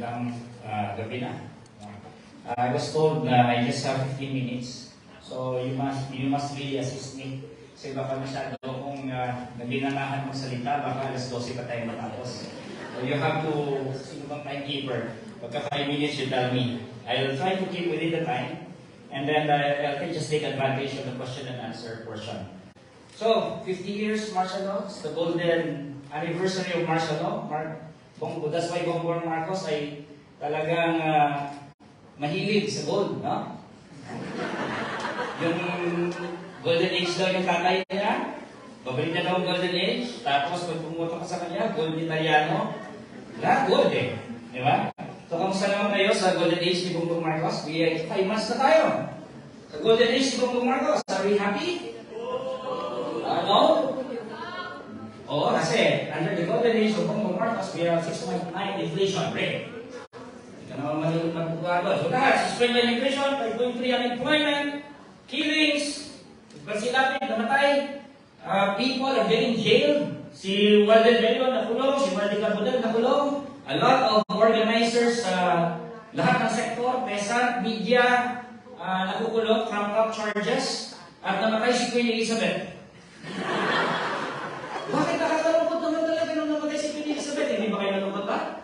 magandang gabi na. I was told na I just have 15 minutes. So you must really assist me. Kasi baka masyado kung nabinanahan magsalita, baka alas 12 pa tayo matapos. So you have to, sino bang timekeeper? Pagka 5 minutes, you tell me. I'll try to keep within the time. And then I can just take advantage of the question and answer portion. So, 50 years martial law, it's the golden anniversary of martial law. That's why Bongbong Marcos ay talagang mahilig sa gold, no? Yung golden age daw yung tatay niya, babalik na daw ang golden age, tapos pag pumunta ka sa kanya, gold Italiano, lahat gold eh. Di ba? So, kamusta naman kayo sa golden age ni Bongbong Marcos? We are 5 months na tayo. Sa golden age ni Bongbong Marcos, are we happy? No? Oo, kasi under the golden age of Bongbong Marcos, we have 6.9 inflation rate. Hindi ka naman magpugado. So lahat, 6.9 inflation, 5.3 unemployment, killings, natin, namatay, people are getting jailed, si Walden Bello nakulong, si Marty Cabudel nakulong, a lot of organizers sa lahat ng sektor, peasant, media, nakukulong, trumped-up charges, at namatay si Queen Elizabeth. Bakit nakakalungkot naman talaga nung namatay si Queen Elizabeth? Hindi ba kayo nalungkot ba?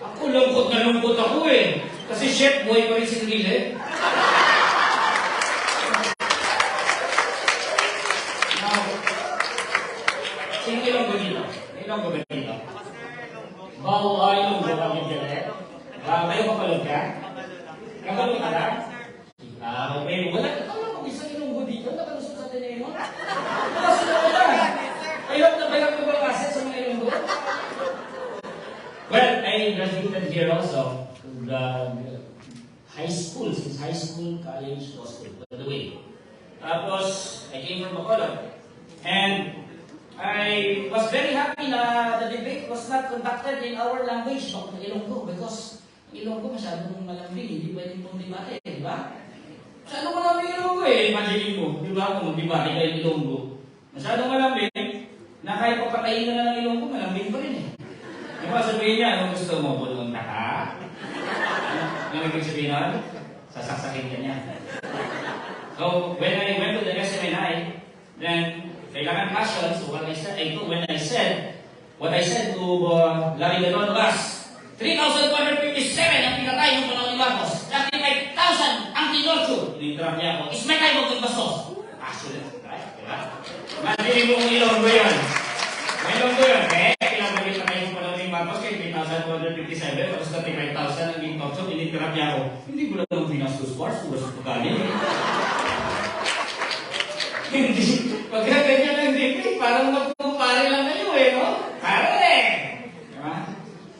Ako lungkot na lungkot ako eh. Kasi chef boy pa rin si Queen. Now, sino ilonggo dito? Ilonggo ba dito? Bawa ilonggo kami dito. Kayo mapalog ka? Kakalog ka na? Okay. Wala ka lang isang ilonggo dito. Nakalusot sa Ateneo. Well, I graduated here also from the high school, since high school, college, law school, by the way. Tapos, I came from Bacolod. And I was very happy na the debate was not conducted in our language, not in Ilonggo, because Ilonggo masyadong malambing, hindi pwedeng pong debate, di ba? Masyadong malambing Ilonggo eh, imagine mo, di ba, kung mag-debate kayo Ilonggo. Masyadong malambing, na kahit papatayin na ng Ilonggo, malambing pa rin eh. Di ba sabihin niya, anong gusto mo? Bulong na ka? Ano ibig sabihin nun? Sasaksakin ka niya. So, when I went to the SMNI, then, kailangan passion. So, what I said, what I said to Larry Gadon was, 3,257 ang pinatay ng panahon ni Marcos. 35,000 ang tinorture. Ini-drop niya ako. Ismetay mo kung bastos. Actually, right? Diba? Imagine mo kung Ilonggo yun. May Ilonggo yun. Pinabalik na kayo ng panahon ni Marcos kay 3,257. Tapos 35,000 ang tinorture. Ini-drop niya ako. Hindi ko lang ang pinastos wars. Puro sa pagkanin. Hindi. Pagka ganyan lang din, parang magkumpare lang kayo eh, no? Parang eh! Diba?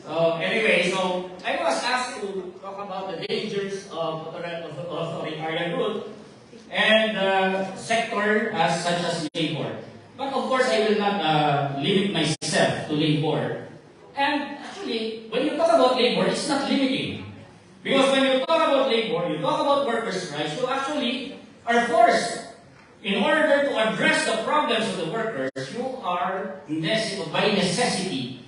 So, anyway, so, I was asked to talk about the dangers of authoritarian rule and sector such as labor. But of course, I will not limit myself to labor. And actually, when you talk about labor, it's not limiting. Because when you talk about labor, you talk about workers' rights, you actually are forced. In order to address the problems of the workers, you are by necessity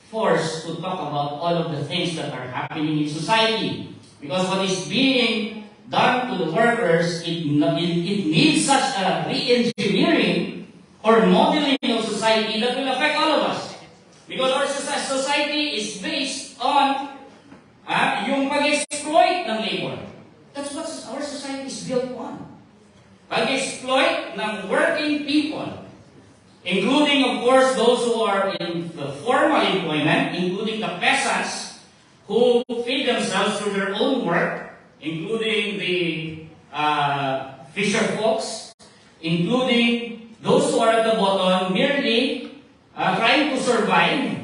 forced to talk about all of the things that are happening in society. Because what is being done to the workers, it needs such a re-engineering or modeling of society that will affect all of us. Because our society is based on yung pag-exploit ng labor. That's what our society is built on. Pag-exploit ng working people, including, of course, those who are in the formal employment, including the peasants who feed themselves through their own work, including the fisher folks, including those who are at the bottom merely trying to survive.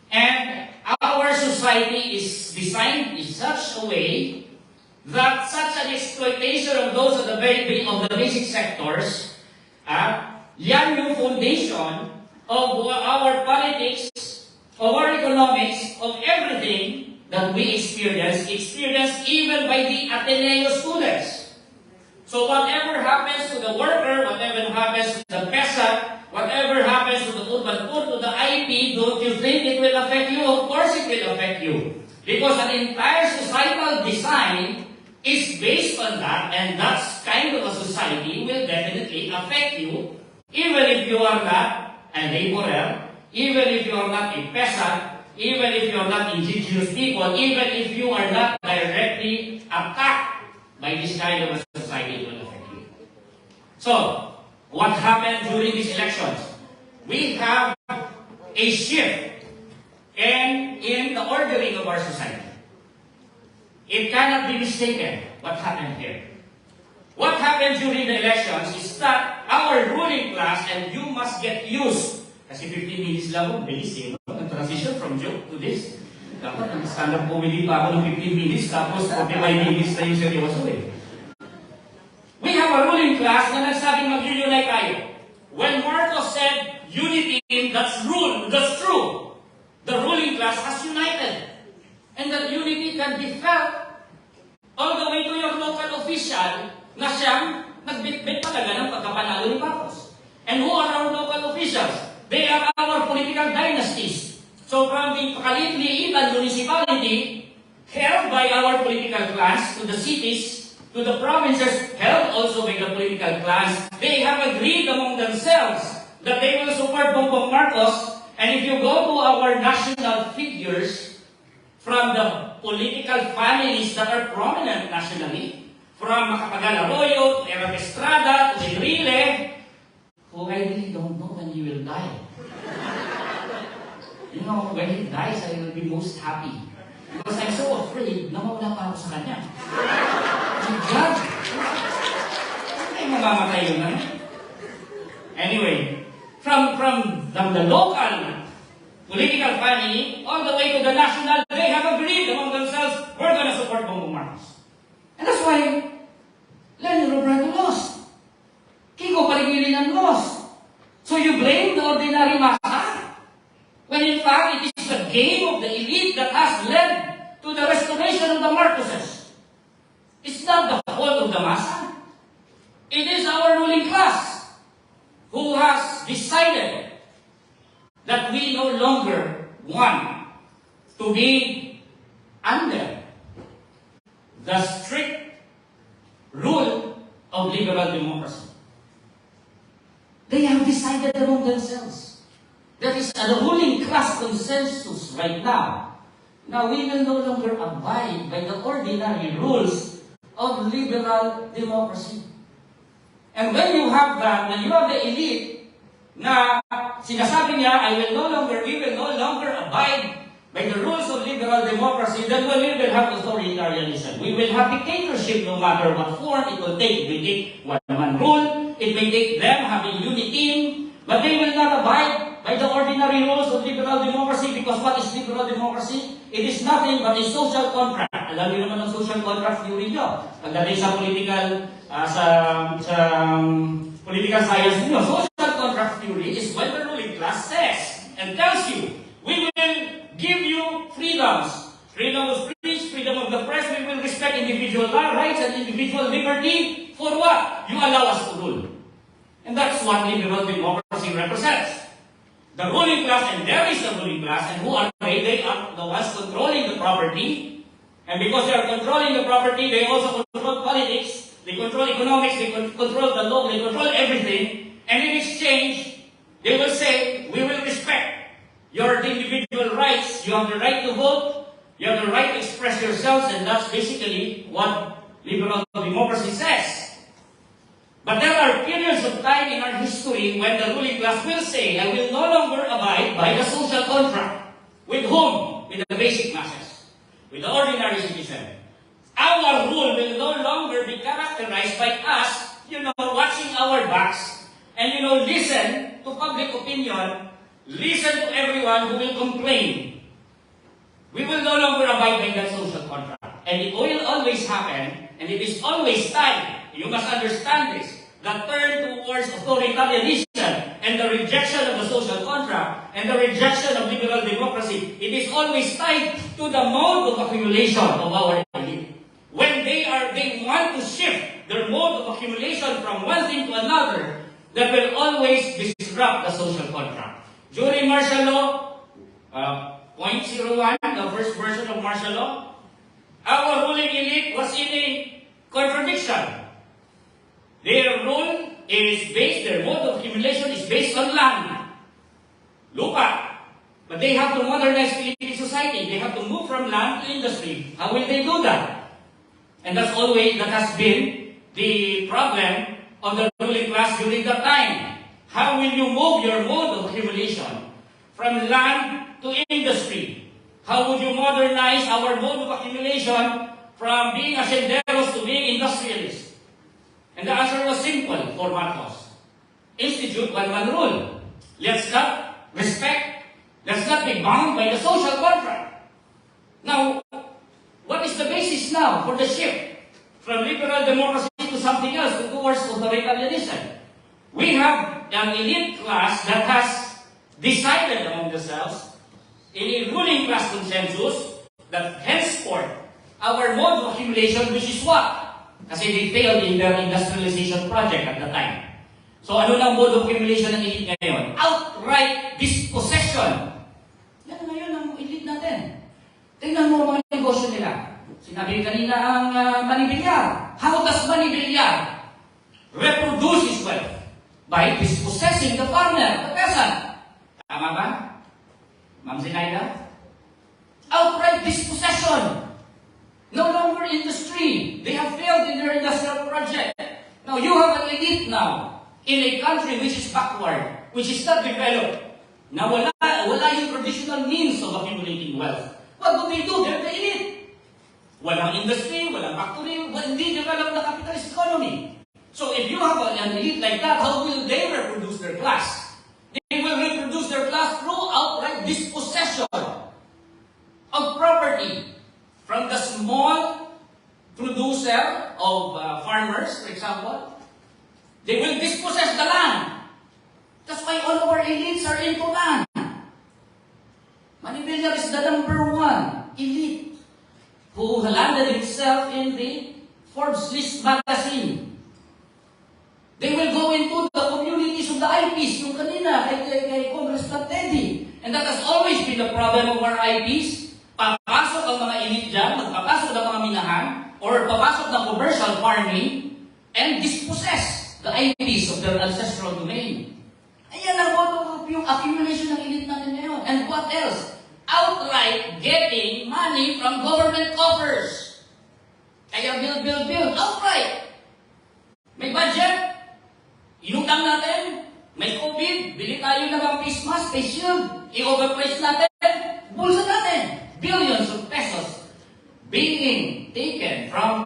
And our society is designed in such a way that such an exploitation of those of the basic sectors, yan yung foundation of our politics, of our economics, of everything that we experience even by the Ateneo students. So whatever happens to the worker, whatever happens to the peasant, whatever happens to the urban poor, to the society, don't you think it will affect you? Of course it will affect you. Because an entire societal design is based on that, and that kind of a society will definitely affect you, even if you are not a laborer, even if you are not a peasant, even if you are not indigenous people, even if you are not directly attacked by this kind of a society, it will affect you. So, what happened during these elections? We have a shift in the ordering of our society. It cannot be mistaken what happened here. What happened during the elections is that our ruling class, and you must get used, kasi 15 minutes lang, bilis eh, no? Transition from joke to this. Dapat nag-stand-up comedy pa ako ng 15 minutes, tapos 45 minutes na yung seryoso eh. We have a ruling class na nagsabing mag-unite tayo. When Marcos said unity, that's true. The ruling class has united. And that unity can be felt all the way to your local official na siyang nagbitbit talaga ng pagkapanalo ni Marcos. And who are our local officials? They are our political dynasties. So from the Pakaliit-liitan municipality, held by our political class, to the cities, to the provinces, held also by the political class, they have agreed among themselves that they will support Bongbong Marcos. And if you go to our national figures from the political families that are prominent nationally, from Macapagal Arroyo to Erap Estrada to Enrile, who I really don't know when he will die. You know, when he dies, I will be most happy. Because I'm so afraid na mawala pa ako sa kanya. My God! Ay, mamamatay yun na. Anyway, from the local political family all the way to the national, they have agreed among themselves, we're going to support Bongbong Marcos. And that's why Lenny Robredo lost. Kiko Pangilinan lost. So you blame the ordinary masa? When in fact, it is the game of the elite that has led to the restoration of the Marcoses. It's not the fault of the masa. It is our ruling class who has decided that we no longer want to be under the strict rule of liberal democracy. They have decided among themselves. That is a ruling class consensus right now. Now, we will no longer abide by the ordinary rules of liberal democracy. And when you have that, when you have the elite na sinasabi niya, we will no longer abide by the rules of liberal democracy, then we will have authoritarianism. We will have dictatorship no matter what form it will take. It will take one-man rule, it may take them having unity, but they will not abide by the ordinary rules of liberal democracy, because what is liberal democracy? It is nothing but a social contract. Alam niyo naman ang social contract theory nyo. Pagdating sa political science niyo, social contract theory is when the ruling class says and tells you, we will give you freedoms. Freedom of speech, freedom of the press, we will respect individual rights and individual liberty. For what? You allow us to rule. And that's what liberal democracy represents. The ruling class, and there is a ruling class, and who are they? They are the ones controlling the property. And because they are controlling the property, they also control politics, they control economics, they control the law, they control everything. And in exchange, they will say, we will respect your individual rights. You have the right to vote, you have the right to express yourselves, and that's basically what liberal democracy says. But there are periods of time in our history when the ruling class will say, I will no longer abide by the social contract. With whom? With the basic masses. With the ordinary citizen. Our rule will no longer be characterized by us, watching our backs, and, listen to public opinion, listen to everyone who will complain. We will no longer abide by that social contract. And it will always happen, and it is always time. You must understand this. The turn towards authoritarianism and the rejection of the social contract and the rejection of liberal democracy, it is always tied to the mode of accumulation of our elite. When they want to shift their mode of accumulation from one thing to another, that will always disrupt the social contract. During martial law, .01, the first version of martial law, our ruling elite was in a contradiction. Their rule is based, their mode of accumulation is based on land, lupa. But they have to modernize Philippine society. They have to move from land to industry. How will they do that? And that has been the problem of the ruling class during that time. How will you move your mode of accumulation from land to industry? How would you modernize our mode of accumulation from being hacenderos to being industrialists? And the answer was simple for Marcos. Institute one rule. Let's not be bound by the social contract. Now, what is the basis now for the shift from liberal democracy to something else, towards authoritarianism? We have an elite class that has decided among themselves in a ruling class consensus that henceforth our mode of accumulation, which is what? Kasi they failed in their industrialization project at the time. So ano na ang mode of accumulation ng elite ngayon? Outright dispossession. Yan ngayon ang elite natin. Tingnan mo mga negosyo nila. Sinabi kanina ang manibilyar. How does manibilyar reproduce his wealth? By dispossessing the farmer, the peasant. Tama ba? Ma'am Zinaida? Outright dispossession. No longer industry. They have failed in their industrial project. Now you have an elite now in a country which is backward, which is not developed. Now wala yung traditional means of accumulating wealth. What do they do? They're the elite. Walang industry, walang factory, hindi developed the capitalist economy. So if you have an elite like that, how will they reproduce their class? They will reproduce their class through outright dispossession of property from the small producer of farmers, for example. They will dispossess the land. That's why all of our elites are into land. Manibillar is the number one elite who landed himself in the Forbes list magazine. They will go into the communities of the IPs, yung kanina, kay Congressman Teddy. And that has always been the problem of our IPs. Papasok ang mga elite dyan, magpapasok ng mga minahan, or papasok ng commercial farming, and dispossess the IPs of their ancestral domain. Ayan ang mode of yung accumulation ng elite natin ngayon. And what else? Outright getting money from government coffers. Kaya build. Outright. May budget. Inutang natin, may COVID, bili tayo ng mga face mask, face shield, i-overprice natin, bulsa natin. Billions of pesos being taken from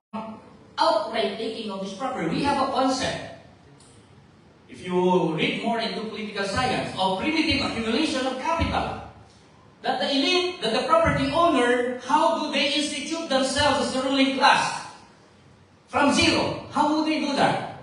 outright taking of this property. We have a concept, if you read more into political science, of primitive accumulation of capital. That the elite, that the property owner, how do they institute themselves as the ruling class? From zero. How do they do that?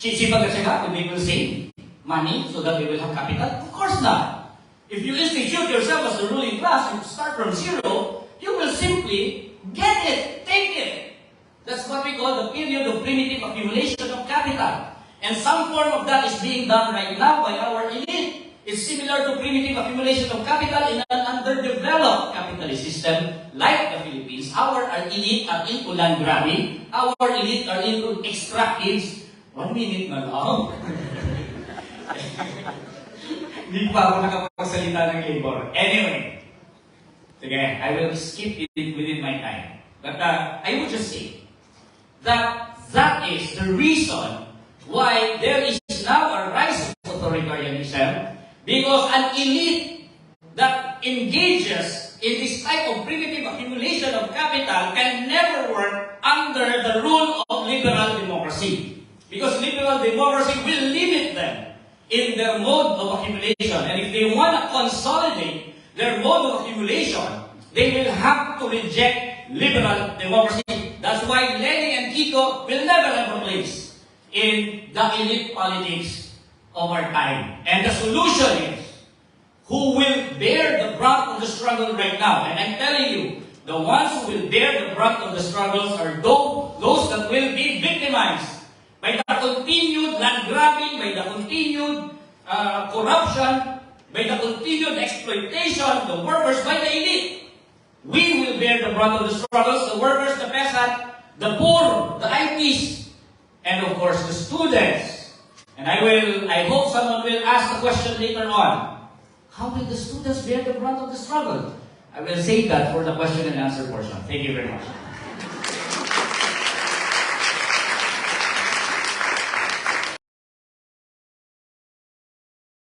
Sipag at saka, they will save money so that they will have capital? Of course not. If you institute yourself as the ruling class and start from zero, you will simply get it, take it. That's what we call the period of primitive accumulation of capital. And some form of that is being done right now by our elite. It's similar to primitive accumulation of capital in an underdeveloped capitalist system like the Philippines. Our elite are into land grabbing. Our elite are into extractives. 1 minute na lang. Hindi pa ako nakapagsalita ng labor. Anyway, sige, I will skip it within my time. But I would just say that that is the reason why there is now a rise of authoritarianism, because an elite that engages in this type of primitive accumulation of capital can never work under the rule of liberal democracy. Because liberal democracy will limit them in their mode of accumulation. And if they want to consolidate their mode of accumulation, they will have to reject liberal democracy. That's why Lenin and Kiko will never have a place in the elite politics of our time. And the solution is, who will bear the brunt of the struggle right now? And I'm telling you, the ones who will bear the brunt of the struggles are those that will be victimized by the continued land grabbing, by the continued corruption by the continued exploitation of the workers by the elite. We will bear the brunt of the struggles, the workers, the peasant, the poor, the ITs, and of course the students. And I hope someone will ask the question later on, how will the students bear the brunt of the struggle? I will save that for the question and answer portion. Thank you very much.